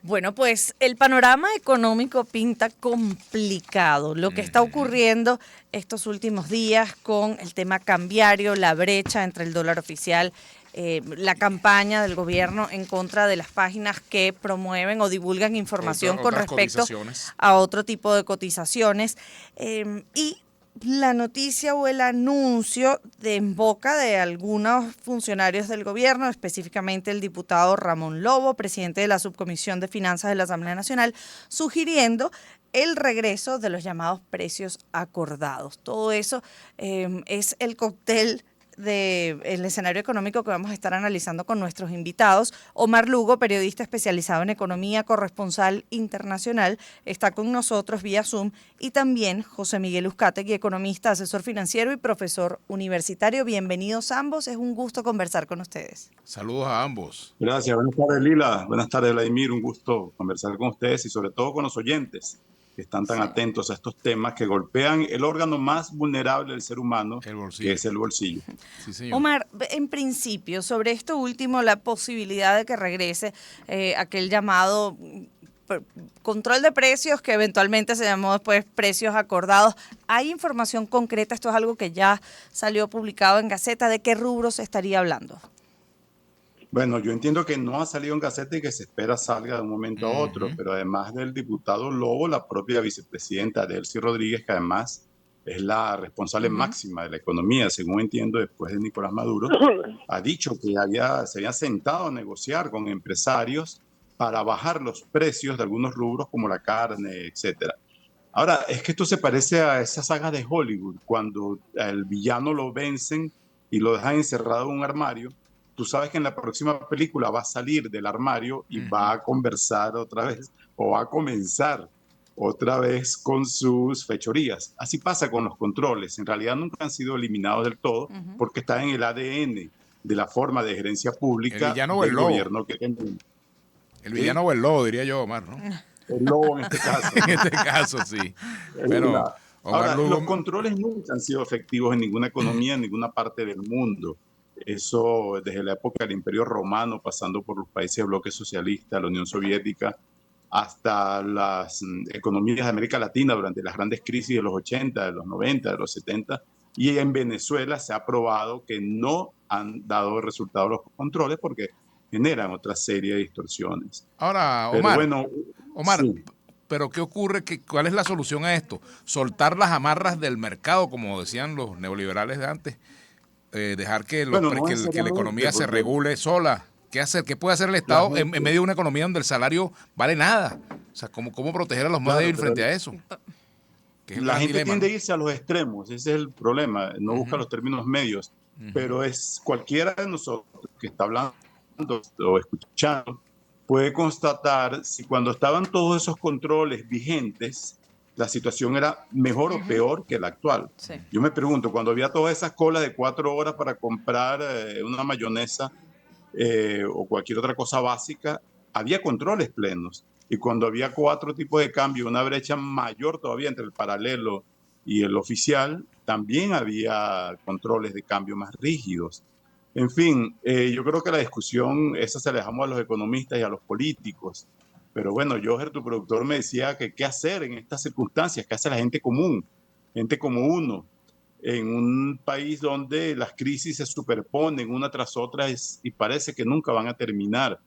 Bueno, pues el panorama económico pinta complicado. Lo que está ocurriendo estos últimos días con el tema cambiario, la brecha entre el dólar oficial, la campaña del gobierno en contra de las páginas que promueven o divulgan información con Otras respecto cotizaciones. a otro tipo de cotizaciones. Y la noticia o el anuncio de en boca de algunos funcionarios del gobierno, específicamente el diputado Ramón Lobo, presidente de la Subcomisión de Finanzas de la Asamblea Nacional, sugiriendo el regreso de los llamados precios acordados. Todo eso es el cóctel del escenario económico que vamos a estar analizando con nuestros invitados. Omar Lugo, periodista especializado en economía, corresponsal internacional, está con nosotros vía Zoom, y también José Miguel Uzcategui, economista, asesor financiero y profesor universitario. Bienvenidos ambos, es un gusto conversar con ustedes. Saludos a ambos. Gracias, buenas tardes Lila, buenas tardes Vladimir, un gusto conversar con ustedes y sobre todo con los oyentes que están tan Sí. atentos a estos temas que golpean el órgano más vulnerable del ser humano, El que bolsillo. es el bolsillo. Sí, señor. Omar, en principio, sobre esto último, la posibilidad de que regrese aquel llamado control de precios, que eventualmente se llamó después precios acordados. ¿Hay información concreta? Esto es algo que ya salió publicado en Gaceta. ¿De qué rubros se estaría hablando? Bueno, yo entiendo que no ha salido en Gaceta y que se espera salga de un momento a otro, pero además del diputado Lobo, la propia vicepresidenta Delcy Rodríguez, que además es la responsable máxima de la economía, según entiendo, después de Nicolás Maduro, ha dicho que se había sentado a negociar con empresarios para bajar los precios de algunos rubros como la carne, etcétera. Ahora, es que esto se parece a esa saga de Hollywood, cuando el villano lo vencen y lo dejan encerrado en un armario. Tú sabes que en la próxima película va a salir del armario y va a conversar otra vez o va a comenzar otra vez con sus fechorías. Así pasa con los controles. En realidad nunca han sido eliminados del todo porque está en el ADN de la forma de gerencia El pública villano o el del lobo. gobierno que tenemos. El villano o el lobo, diría yo, Omar, ¿no? El lobo en este caso. En este caso, sí. Bueno, Omar Ahora, los Lugo. controles nunca han sido efectivos en ninguna economía, en ninguna parte del mundo. Eso desde la época del Imperio Romano, pasando por los países del bloque socialista, la Unión Soviética, hasta las economías de América Latina durante las grandes crisis de los 80, de los 90, de los 70. Y en Venezuela se ha probado que no han dado resultados los controles porque generan otra serie de distorsiones. Ahora, Pero Omar, bueno, Omar, sí. pero ¿qué ocurre? ¿Cuál es la solución a esto? Soltar las amarras del mercado, como decían los neoliberales de antes, dejar que, Bueno, no que la necesariamente, economía se porque regule sola. ¿Qué hacer? ¿Qué puede hacer el la Estado en gente, medio de una economía donde el salario vale nada? O sea, ¿cómo proteger a los más claro, débiles pero frente a eso? Que es el la gran gente dilema, tiende a ¿no? irse a los extremos, ese es el problema, no busca los términos medios, pero es cualquiera de nosotros que está hablando o escuchando puede constatar si cuando estaban todos esos controles vigentes, la situación era mejor o peor que la actual. Sí. Yo me pregunto, cuando había todas esas colas de 4 horas para comprar una mayonesa o cualquier otra cosa básica, había controles plenos. Y cuando había 4 tipos de cambio, una brecha mayor todavía entre el paralelo y el oficial, también había controles de cambio más rígidos. En fin, yo creo que la discusión, esa se la dejamos a los economistas y a los políticos. Pero bueno, Joher, tu productor, me decía que qué hacer en estas circunstancias, qué hace la gente común, gente como uno, en un país donde las crisis se superponen una tras otra y parece que nunca van a terminar.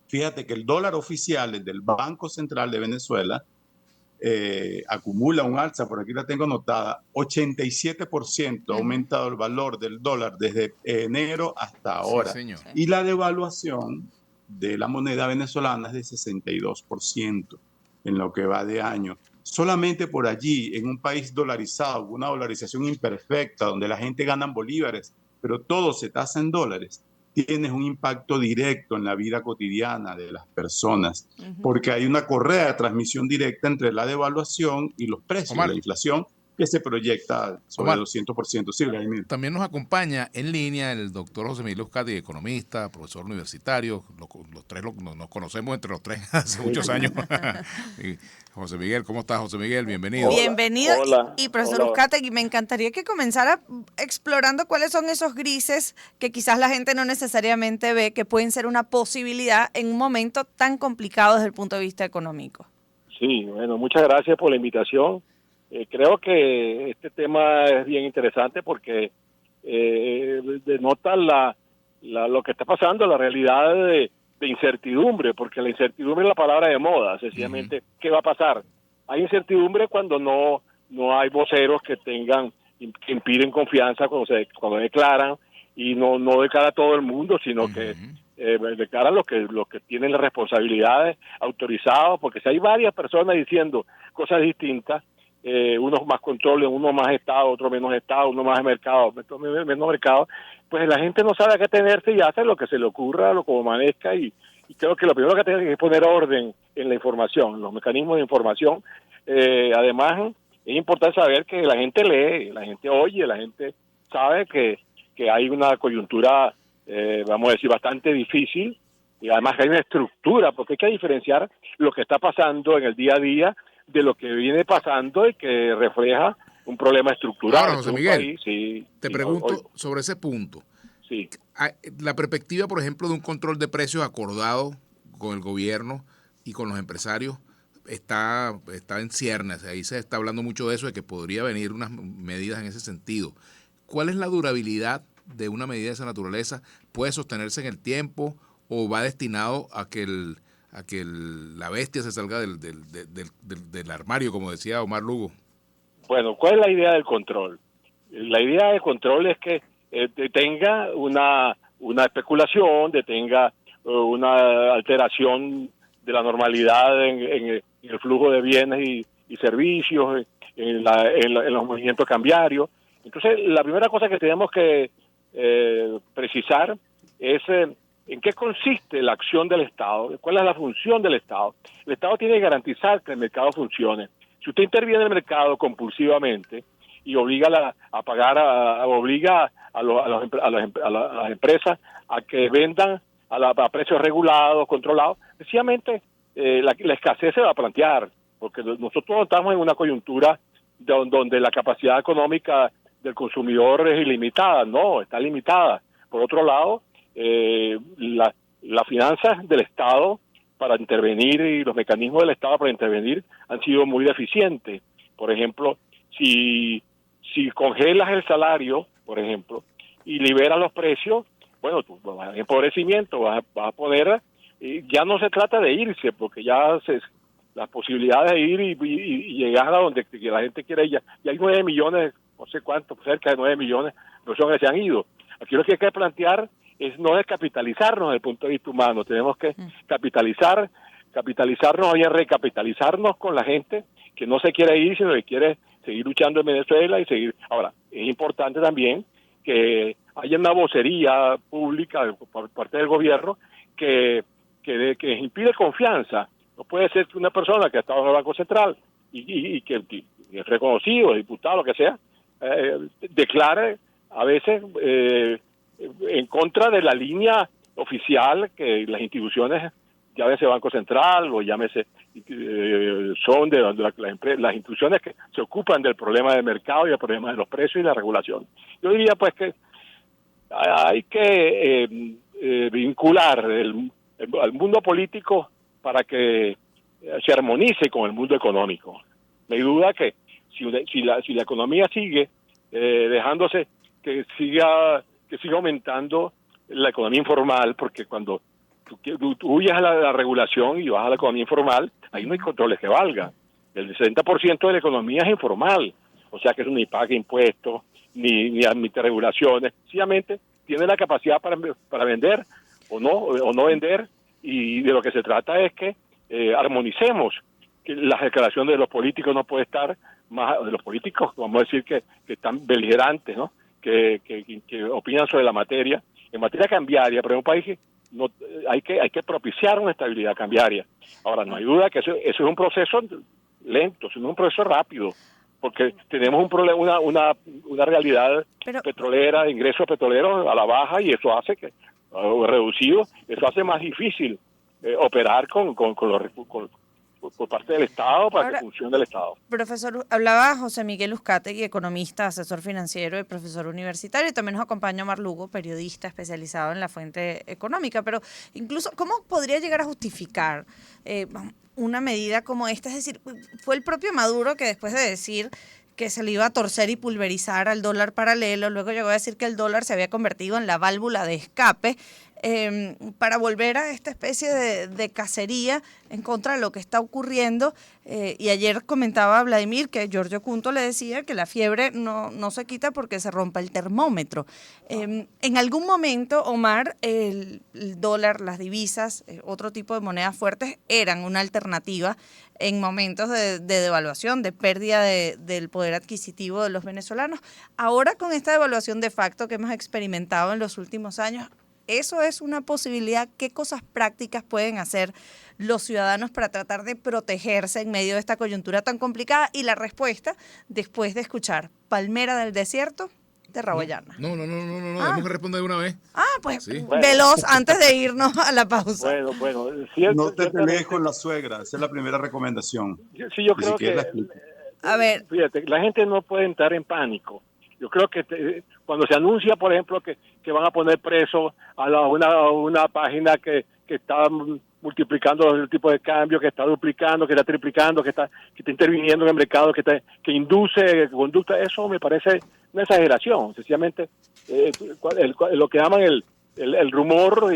Fíjate que el dólar oficial, el del Banco Central de Venezuela, acumula un alza, por aquí la tengo anotada, 87% ha aumentado el valor del dólar desde enero hasta Sí, ahora. señor. Y la devaluación de la moneda venezolana es de 62% en lo que va de año. Solamente por allí, en un país dolarizado, una dolarización imperfecta, donde la gente gana en bolívares, pero todo se tasa en dólares, tienes un impacto directo en la vida cotidiana de las personas, porque hay una correa de transmisión directa entre la devaluación y los precios, Omar, la inflación, que se proyecta sobre Omar, 200%. Sí, Vladimir. también nos acompaña en línea el doctor José Miguel Euskadi, economista, profesor universitario. Los tres nos conocemos entre los tres hace muchos años. Y José Miguel, ¿cómo estás, José Miguel? Bienvenido. Bienvenido. Hola, Y profesor hola. Uzcategui, me encantaría que comenzara explorando cuáles son esos grises que quizás la gente no necesariamente ve, que pueden ser una posibilidad en un momento tan complicado desde el punto de vista económico. Sí, bueno, muchas gracias por la invitación. Creo que este tema es bien interesante porque denota lo que está pasando, la realidad de incertidumbre, porque la incertidumbre es la palabra de moda, sencillamente. ¿Qué va a pasar? Hay incertidumbre cuando no hay voceros que impiden confianza cuando declaran, y no de cara a todo el mundo, sino que de cara a los que tienen las responsabilidades autorizados, porque si hay varias personas diciendo cosas distintas, unos más controles, uno más Estado, otro menos Estado, uno más mercado, menos mercado, pues la gente no sabe a qué tenerse y hace lo que se le ocurra, lo como amanezca, y creo que lo primero que tiene que poner orden en la información, en los mecanismos de información. Además, es importante saber que la gente lee, la gente oye, la gente sabe que hay una coyuntura, vamos a decir, bastante difícil, y además que hay una estructura, porque hay que diferenciar lo que está pasando en el día a día de lo que viene pasando y que refleja un problema estructural. Ahora, José Miguel, país, sí, te pregunto sobre ese punto. Sí. La perspectiva, por ejemplo, de un control de precios acordado con el gobierno y con los empresarios está en ciernes. Ahí se está hablando mucho de eso, de que podría venir unas medidas en ese sentido. ¿Cuál es la durabilidad de una medida de esa naturaleza? ¿Puede sostenerse en el tiempo o va destinado a que la bestia se salga del armario, como decía Omar Lugo? Bueno, ¿cuál es la idea del control? La idea del control es que tenga una especulación, tenga una alteración de la normalidad en el flujo de bienes y servicios, en los movimientos cambiarios. Entonces, la primera cosa que tenemos que precisar es en qué consiste la acción del Estado, cuál es la función del Estado. El Estado tiene que garantizar que el mercado funcione. Si usted interviene en el mercado compulsivamente y obliga obliga a las empresas a que vendan a precios regulados, controlados, sencillamente la escasez se va a plantear, porque nosotros estamos en una coyuntura donde la capacidad económica del consumidor es ilimitada, no, está limitada. Por otro lado, las finanzas del Estado para intervenir y los mecanismos del Estado para intervenir han sido muy deficientes. Por ejemplo, si congelas el salario, por ejemplo, y liberas los precios, bueno, tú vas a empobrecimiento, vas a poner, ya no se trata de irse, porque las posibilidades de ir y llegar a donde la gente quiere, ya hay 9 millones, no sé cuánto, cerca de 9 millones de personas que se han ido. Aquí lo que hay que plantear es no descapitalizarnos desde el punto de vista humano, tenemos que capitalizarnos y recapitalizarnos con la gente que no se quiere ir, sino que quiere seguir luchando en Venezuela y seguir. Ahora, es importante también que haya una vocería pública por parte del gobierno que impide confianza. No puede ser que una persona que ha estado en el Banco Central y que es reconocido, diputado, lo que sea, declare a veces en contra de la línea oficial que las instituciones, llámese Banco Central o llámese son de las instituciones que se ocupan del problema del mercado y del problema de los precios y la regulación. Yo diría pues que hay que vincular al mundo político para que se armonice con el mundo económico. No hay duda que si la economía sigue dejándose que siga aumentando la economía informal, porque cuando tú huyes a la regulación y vas a la economía informal, ahí no hay controles que valgan. El 60% de la economía es informal, o sea que eso ni paga impuestos, ni admite regulaciones, sencillamente tiene la capacidad para vender o no vender, y de lo que se trata es que armonicemos, que las declaraciones de los políticos no puede estar más, de los políticos, vamos a decir que están beligerantes, ¿no? Que opinan sobre la materia, en materia cambiaria, pero en un país que no, hay que propiciar una estabilidad cambiaria. Ahora, no hay duda que eso es un proceso lento, eso no es un proceso rápido. porque tenemos un problema, una realidad petrolera, de ingresos petroleros a la baja, y eso hace que, reducido, eso hace más difícil operar por parte del Estado para que funcione el Estado. Profesor, hablaba José Miguel Uzcategui, economista, asesor financiero y profesor universitario, y también nos acompaña Omar Lugo, periodista especializado en la fuente económica, pero incluso, ¿cómo podría llegar a justificar una medida como esta? Es decir, fue el propio Maduro que, después de decir que se le iba a torcer y pulverizar al dólar paralelo, luego llegó a decir que el dólar se había convertido en la válvula de escape, para volver a esta especie de cacería en contra de lo que está ocurriendo. Y ayer comentaba Vladimir que Giorgio Cunto le decía que la fiebre no se quita porque se rompa el termómetro. En algún momento, Omar, el dólar, las divisas, otro tipo de monedas fuertes eran una alternativa en momentos de devaluación, de pérdida del poder adquisitivo de los venezolanos. Ahora, con esta devaluación de facto que hemos experimentado en los últimos años, ¿eso es una posibilidad? ¿Qué cosas prácticas pueden hacer los ciudadanos para tratar de protegerse en medio de esta coyuntura tan complicada? Y la respuesta, después de escuchar Palmera del Desierto, de Raboyana. No, tenemos que responder de una vez. Pues sí. Veloz, antes de irnos a la pausa. Bueno, no te pelees con la suegra, esa es la primera recomendación. Sí, yo creo que, a ver, fíjate, la gente no puede entrar en pánico. Yo creo que cuando se anuncia, por ejemplo, que van a poner preso a una página que está multiplicando el tipo de cambio, que está duplicando, que está triplicando, que está interviniendo en el mercado, que induce conducta, eso me parece una exageración. Sencillamente, lo que llaman el rumor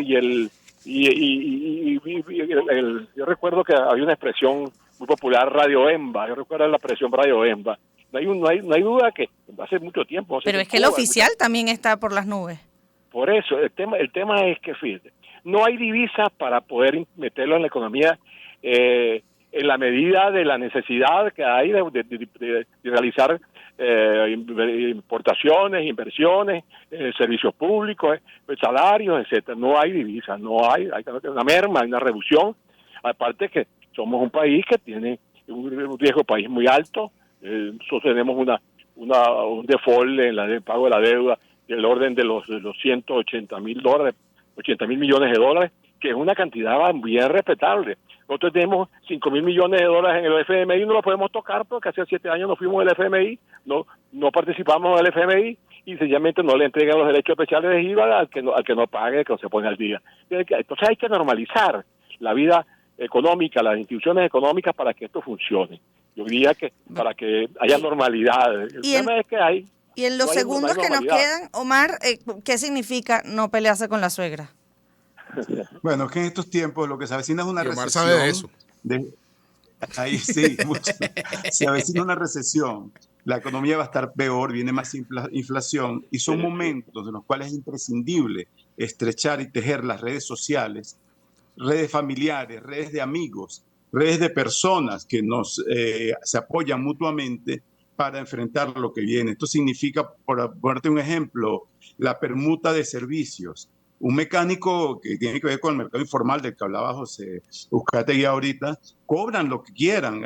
yo recuerdo que había una expresión muy popular, Radio Emba. Yo recuerdo la expresión Radio Emba. No hay duda que hace mucho tiempo. Pero es que el oficial también está por las nubes. Por eso, el tema es que, fíjate, no hay divisas para poder meterlo en la economía en la medida de la necesidad que hay de realizar importaciones, inversiones, servicios públicos, salarios, etcétera. No hay divisas, hay una merma, hay una reducción. Aparte que somos un país que tiene un riesgo país muy alto. Sostenemos un default en el pago de la deuda del orden de los 180 mil dólares, 80 mil millones de dólares, que es una cantidad bien respetable. Nosotros tenemos 5 mil millones de dólares en el FMI, no lo podemos tocar porque hace 7 años nos fuimos del FMI, no participamos del FMI y sencillamente no le entregan los derechos especiales de IVA al que no pague, que no se pone al día. Entonces hay que normalizar la vida económica, las instituciones económicas para que esto funcione. Yo diría que para que haya normalidad. El tema es que hay. Y en los segundos que nos quedan, Omar, ¿qué significa no pelearse con la suegra? Bueno, es que en estos tiempos lo que se avecina es una recesión. Omar sabe de eso. Ahí sí, mucho. Se avecina una recesión. La economía va a estar peor, viene más inflación y son momentos en los cuales es imprescindible estrechar y tejer las redes sociales, redes familiares, redes de amigos, redes de personas que se apoyan mutuamente para enfrentar lo que viene. Esto significa, por ponerte un ejemplo, la permuta de servicios. Un mecánico que tiene que ver con el mercado informal del que hablaba José Uzcategui ahorita, cobran lo que quieran.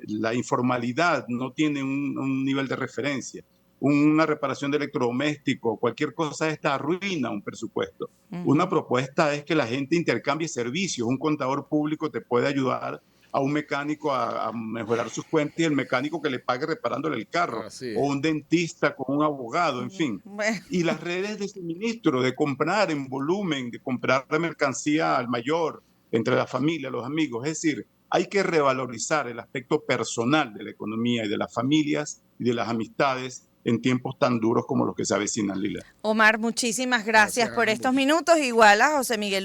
La informalidad no tiene un nivel de referencia. Una reparación de electrodoméstico, cualquier cosa esta arruina un presupuesto. Una propuesta es que la gente intercambie servicios. Un contador público te puede ayudar a un mecánico a mejorar sus cuentas y el mecánico que le pague reparándole el carro, o un dentista con un abogado, en fin. Y las redes de suministro, de comprar en volumen, de comprar la mercancía al mayor, entre la familia, los amigos. Es decir, hay que revalorizar el aspecto personal de la economía y de las familias y de las amistades en tiempos tan duros como los que se avecinan, Lila. Omar, muchísimas gracias por estos minutos. Igual a José Miguel